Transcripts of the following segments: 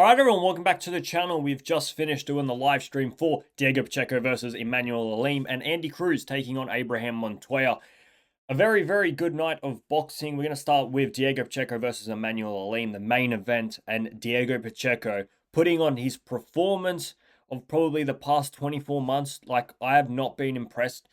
Alright everyone, welcome back to the channel. We've just finished doing the live stream for Diego Pacheco versus Immanuwel Aleem and Andy Cruz taking on Abraham Montoya. A very, very good night of boxing. We're going to start with Diego Pacheco versus Immanuwel Aleem, the main event, and Diego Pacheco putting on his performance of probably the past 24 months. Like, I have not been impressed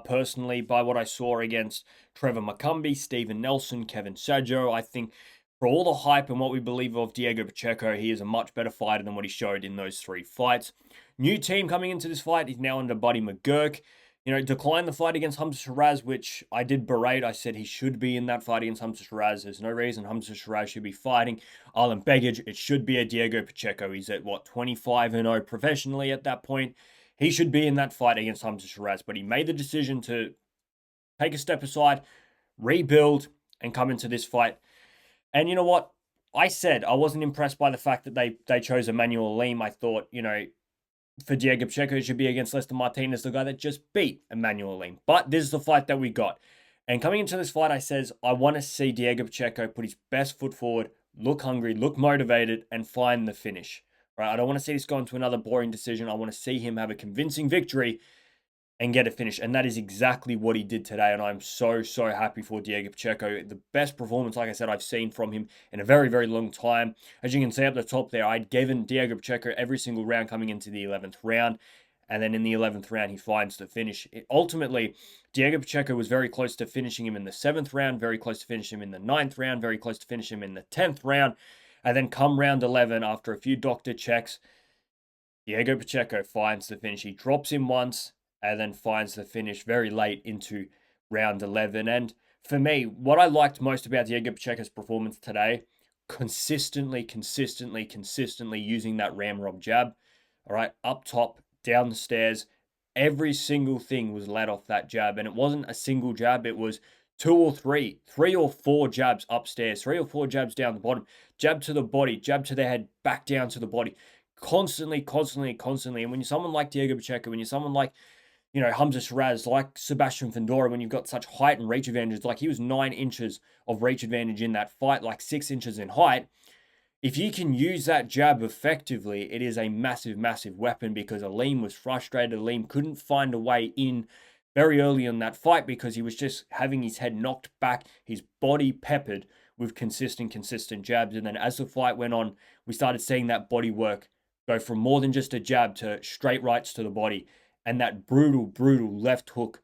personally by what I saw against Trevor McCumbee, Steven Nelson, Kevin Saggio. I think for all the hype and what we believe of Diego Pacheco, he is a much better fighter than what he showed in those three fights. New team coming into this fight. He's now under Buddy McGurk. You know, declined the fight against Hamza Shiraz, which I did berate. I said he should be in that fight against Hamza Shiraz. There's no reason Hamza Shiraz should be fighting Aleem Begic. It should be a Diego Pacheco. He's at, what, 25-0 professionally at that point. He should be in that fight against Hamza Shiraz, but he made the decision to take a step aside, rebuild, and come into this fight. And you know what? I said I wasn't impressed by the fact that they chose Immanuwel Aleem. I thought, you know, for Diego Pacheco, it should be against Lester Martinez, the guy that just beat Immanuwel Aleem. But this is the fight that we got. And coming into this fight, I says, I want to see Diego Pacheco put his best foot forward, look hungry, look motivated, and find the finish. Right? I don't want to see this go into another boring decision. I want to see him have a convincing victory and get a finish. And that is exactly what he did today. And I'm so, so happy for Diego Pacheco. The best performance, like I said, I've seen from him in a very, very long time. As you can see up the top there, I'd given Diego Pacheco every single round coming into the 11th round. And then in the 11th round, he finds the finish. Ultimately, Diego Pacheco was very close to finishing him in the 7th round, very close to finishing him in the 9th round, very close to finishing him in the 10th round. And then come round 11, after a few doctor checks, Diego Pacheco finds the finish. He drops him once, and then finds the finish very late into round 11. And for me, what I liked most about Diego Pacheco's performance today, consistently using that ramrod jab. All right, up top, down the stairs, every single thing was led off that jab. And it wasn't a single jab, it was two or three or four jabs upstairs, 3 or 4 jabs down the bottom, jab to the body, jab to the head, back down to the body. Constantly. And when you're someone like Diego Pacheco, when you're someone like, you know, Hamza Shiraz, like Sebastian Fundora, when you've got such height and reach advantages, like he was 9 inches of reach advantage in that fight, like 6 inches in height. If you can use that jab effectively, it is a massive, massive weapon, because Aleem was frustrated. Aleem couldn't find a way in very early in that fight because he was just having his head knocked back, his body peppered with consistent jabs. And then as the fight went on, we started seeing that body work go from more than just a jab to straight rights to the body. And that brutal left hook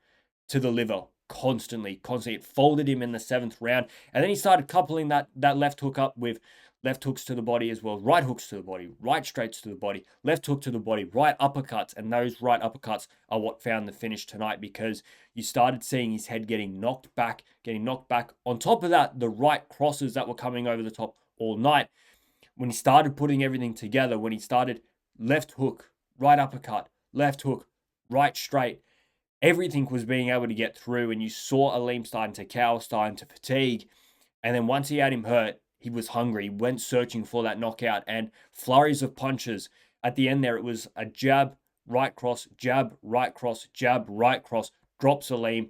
to the liver constantly. It folded him in the 7th round. And then he started coupling that left hook up with left hooks to the body as well. Right hooks to the body, right straights to the body, left hook to the body, right uppercuts. And those right uppercuts are what found the finish tonight, because you started seeing his head getting knocked back. On top of that, the right crosses that were coming over the top all night. When he started putting everything together, when he started left hook, right uppercut, left hook, right straight, everything was being able to get through, and you saw Aleem starting to cower, starting to fatigue. And then once he had him hurt, he was hungry. He went searching for that knockout, and flurries of punches. At the end there, it was a jab, right cross, jab, right cross, jab, right cross, drops Aleem.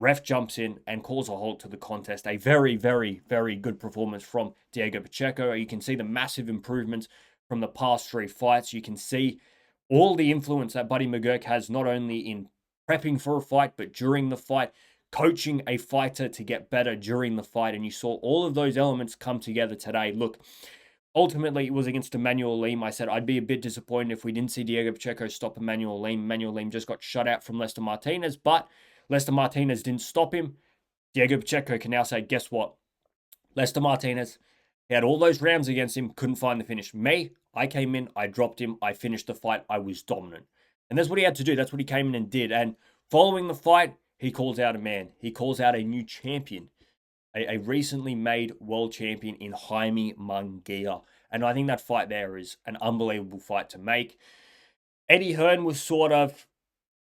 Ref jumps in and calls a halt to the contest. A very, very, very good performance from Diego Pacheco. You can see the massive improvements from the past 3 fights. You can see all the influence that Buddy McGurk has, not only in prepping for a fight, but during the fight, coaching a fighter to get better during the fight. And you saw all of those elements come together today. Look, ultimately, it was against Immanuwel Aleem. I said I'd be a bit disappointed if we didn't see Diego Pacheco stop Immanuwel Aleem. Immanuwel Aleem just got shut out from Lester Martinez, but Lester Martinez didn't stop him. Diego Pacheco can now say, guess what? Lester Martinez, he had all those rounds against him, couldn't find the finish. Me, I came in, I dropped him, I finished the fight, I was dominant. And that's what he had to do. That's what he came in and did. And following the fight, he calls out a man. He calls out a new champion, a recently made world champion in Jaime Munguia. And I think that fight there is an unbelievable fight to make. Eddie Hearn was sort of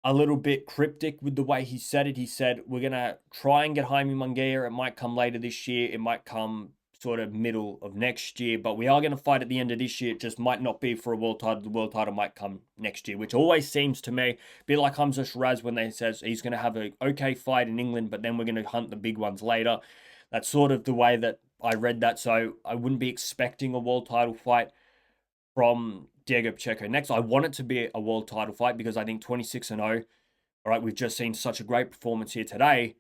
a little bit cryptic with the way he said it. He said, we're going to try and get Jaime Munguia. It might come later this year. It might come sort of middle of next year, but we are going to fight at the end of this year. It just might not be for a world title. The world title might come next year, which always seems to me be like Hamza Shiraz when they says he's going to have an okay fight in England, but then we're going to hunt the big ones later. That's sort of the way that I read that. So I wouldn't be expecting a world title fight from Diego Pacheco next. I want it to be a world title fight because I think 26-0. All right, we've just seen such a great performance here today.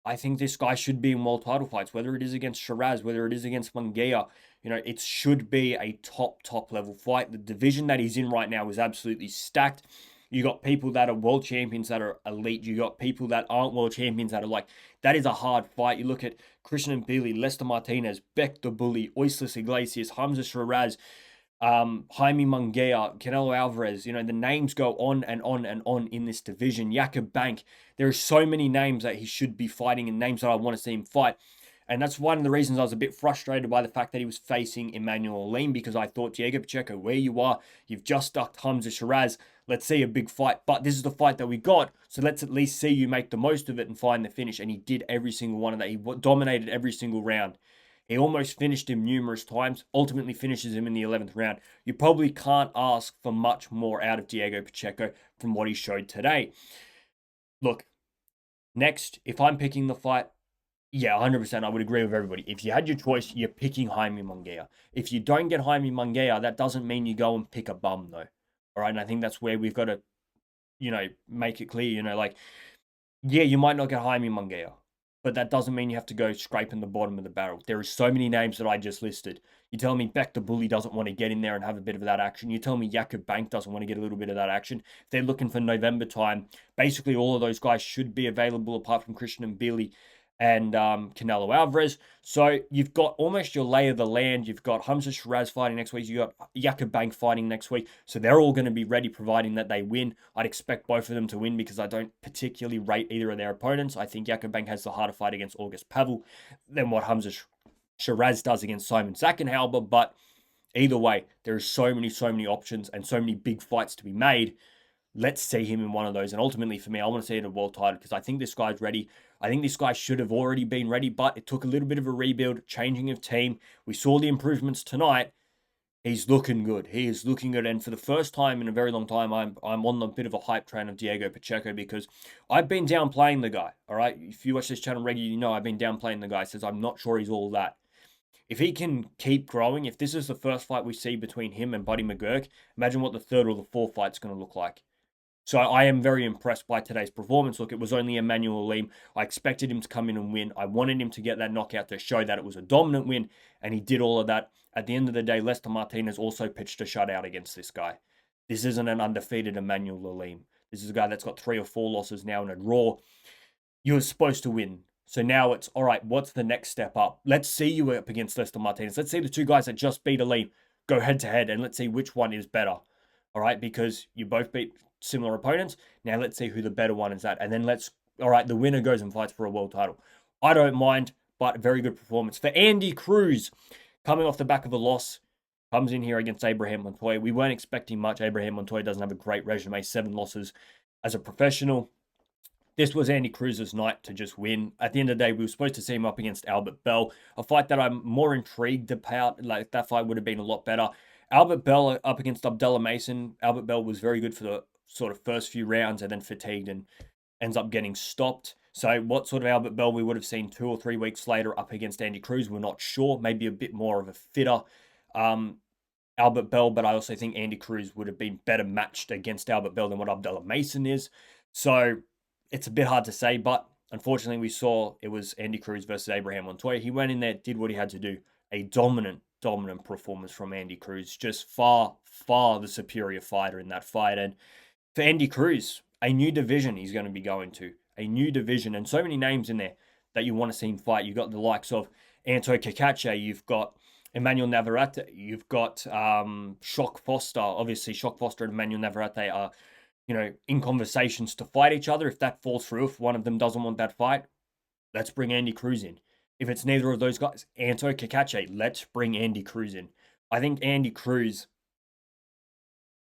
I think this guy should be in world title fights, whether it is against Shiraz, whether it is against Munguia. It should be a top level fight. The division that he's in right now is absolutely stacked. You got people that are world champions that are elite. You got people that aren't world champions that are like, that is a hard fight. You look at Christian Mbili, Lester Martinez, Beck the Bully, Oisles Iglesias, Hamza Shiraz, Jaime Munguia, Canelo Alvarez. The names go on and on and on in this division. Jakob Bank. There are so many names that he should be fighting and names that I want to see him fight. And that's one of the reasons I was a bit frustrated by the fact that he was facing Immanuwel Aleem, because I thought, Diego Pacheco, where you are, you've just ducked Hamza Shiraz. Let's see a big fight. But this is the fight that we got, so let's at least see you make the most of it and find the finish. And he did every single one of that. He dominated every single round. He almost finished him numerous times, ultimately finishes him in the 11th round. You probably can't ask for much more out of Diego Pacheco from what he showed today. Look, next, if I'm picking the fight, yeah, 100%, I would agree with everybody. If you had your choice, you're picking Jaime Munguia. If you don't get Jaime Munguia, that doesn't mean you go and pick a bum, though. All right, and I think that's where we've got to, make it clear, yeah, you might not get Jaime Munguia, but that doesn't mean you have to go scraping the bottom of the barrel. There are so many names that I just listed. You tell me Beck the Bully doesn't want to get in there and have a bit of that action. You tell me Jakob Bank doesn't want to get a little bit of that action. If they're looking for November time, basically all of those guys should be available apart from Christian Mbili and Canelo Alvarez. So you've got almost your lay of the land. You've got Hamza Shiraz fighting next week. You've got Jakob Bank fighting next week. So they're all going to be ready, providing that they win. I'd expect both of them to win because I don't particularly rate either of their opponents. I think Jakob Bank has the harder fight against August Pavel than what Hamza Shiraz does against Simon Sackenhauber. But either way, there are so many options and so many big fights to be made. Let's see him in one of those. And ultimately, for me, I want to see it a world title because I think this guy's ready. I think this guy should have already been ready, but it took a little bit of a rebuild, changing of team. We saw the improvements tonight. He's looking good. He is looking good. And for the first time in a very long time, I'm on a bit of a hype train of Diego Pacheco because I've been downplaying the guy. All right. If you watch this channel regularly, you know I've been downplaying the guy. Says I'm not sure he's all that. If he can keep growing, if this is the first fight we see between him and Buddy McGurk, imagine what the third or the fourth fight's going to look like. So I am very impressed by today's performance. Look, it was only Immanuwel Aleem. I expected him to come in and win. I wanted him to get that knockout to show that it was a dominant win, and he did all of that. At the end of the day, Lester Martinez also pitched a shutout against this guy. This isn't an undefeated Immanuwel Aleem. This is a guy that's got 3 or 4 losses now in a draw. You were supposed to win. So now it's, all right, what's the next step up? Let's see you up against Lester Martinez. Let's see the two guys that just beat Aleem go head-to-head, and let's see which one is better. All right, because you both beat similar opponents. Now let's see who the better one is at. And then all right, the winner goes and fights for a world title. I don't mind, but very good performance. For Andy Cruz, coming off the back of a loss, comes in here against Abraham Montoya. We weren't expecting much. Abraham Montoya doesn't have a great resume, 7 losses as a professional. This was Andy Cruz's night to just win. At the end of the day, we were supposed to see him up against Albert Bell, a fight that I'm more intrigued about. Like, that fight would have been a lot better. Albert Bell up against Abdullah Mason. Albert Bell was very good for the sort of first few rounds and then fatigued and ends up getting stopped. So what sort of Albert Bell we would have seen 2 or 3 weeks later up against Andy Cruz, we're not sure. Maybe a bit more of a fitter Albert Bell, but I also think Andy Cruz would have been better matched against Albert Bell than what Abdullah Mason is. So it's a bit hard to say, but unfortunately we saw it was Andy Cruz versus Abraham Montoya. He went in there, did what he had to do. A dominant performance from Andy Cruz. Just far the superior fighter in that fight. And for Andy Cruz, a new division he's going to be going to. A new division. And so many names in there that you want to see him fight. You've got the likes of Anto Kakache. You've got Emmanuel Navarrete. You've got Shock Foster. Obviously, Shock Foster and Emmanuel Navarrete are, in conversations to fight each other. If that falls through, if one of them doesn't want that fight, let's bring Andy Cruz in. If it's neither of those guys, Anto Kakache, let's bring Andy Cruz in. I think Andy Cruz,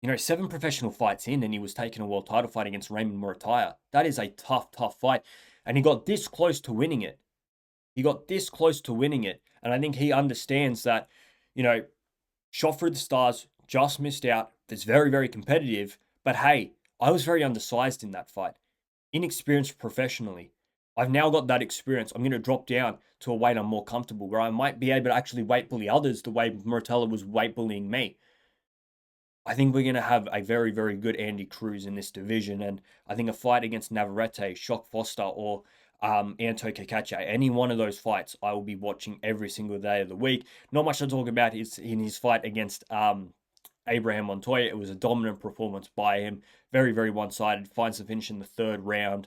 7 professional fights in, and he was taking a world title fight against Raymond Murataya. That is a tough fight. And he got this close to winning it. And I think he understands that, shot through the stars, just missed out. It's very, very competitive. But hey, I was very undersized in that fight. Inexperienced professionally. I've now got that experience. I'm going to drop down to a weight I'm more comfortable, where I might be able to actually weight bully others the way Muratella was weight bullying me. I think we're going to have a very, very good Andy Cruz in this division. And I think a fight against Navarrete, Shock Foster, or Anto Kakacha, any one of those fights, I will be watching every single day of the week. Not much to talk about is in his fight against Abraham Montoya. It was a dominant performance by him. Very, very one-sided. Finds the finish in the third round.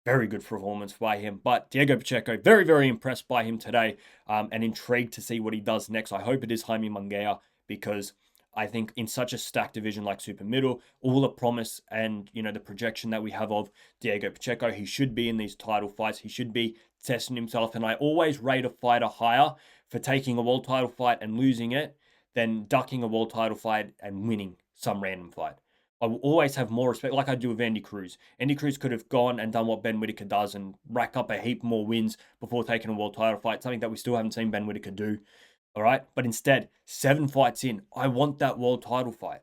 Very good performance by him. But Diego Pacheco, very, very impressed by him today, and intrigued to see what he does next. I hope it is Jaime Munguia, because I think in such a stacked division like super middle, all the promise and, you know, the projection that we have of Diego Pacheco, he should be in these title fights. He should be testing himself. And I always rate a fighter higher for taking a world title fight and losing it than ducking a world title fight and winning some random fight. I will always have more respect, like I do with Andy Cruz. Andy Cruz could have gone and done what Ben Whittaker does and rack up a heap more wins before taking a world title fight, something that we still haven't seen Ben Whittaker do. All right. But instead, 7 fights in, I want that world title fight.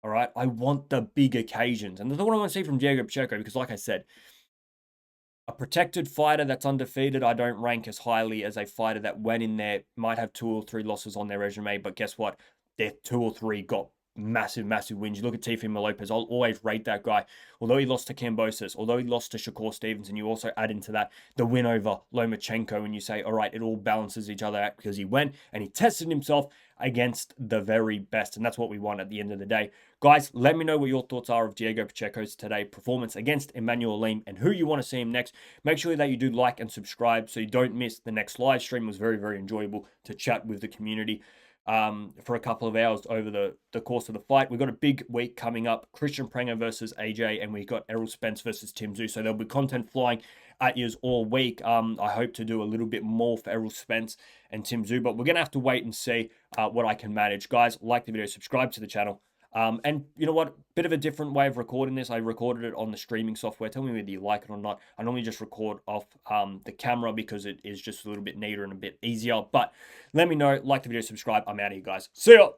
All right. I want the big occasions. And that's what I want to see from Diego Pacheco, because, like I said, a protected fighter that's undefeated, I don't rank as highly as a fighter that went in there, might have 2 or 3 losses on their resume. But guess what? Their 2 or 3 got massive, massive wins. You look at Teofimo Lopez, I'll always rate that guy. Although he lost to Kambosos, although he lost to Shakur Stevenson, you also add into that the win over Lomachenko, and you say, all right, it all balances each other out because he went and he tested himself against the very best. And that's what we want at the end of the day. Guys, let me know what your thoughts are of Diego Pacheco's today performance against Immanuwel Aleem and who you want to see him next. Make sure that you do like and subscribe so you don't miss the next live stream. It was very, very enjoyable to chat with the community for a couple of hours over the course of the fight. We've got a big week coming up. Christian Prenger versus AJ, and we've got Errol Spence versus Tim Tszyu. So there'll be content flying at you all week. I hope to do a little bit more for Errol Spence and Tim Tszyu, but we're going to have to wait and see what I can manage. Guys, like the video, subscribe to the channel. And you know what? Bit of a different way of recording this. I recorded it on the streaming software. Tell me whether you like it or not. I normally just record off the camera because it is just a little bit neater and a bit easier. But let me know. Like the video, subscribe. I'm out of here, guys. See ya!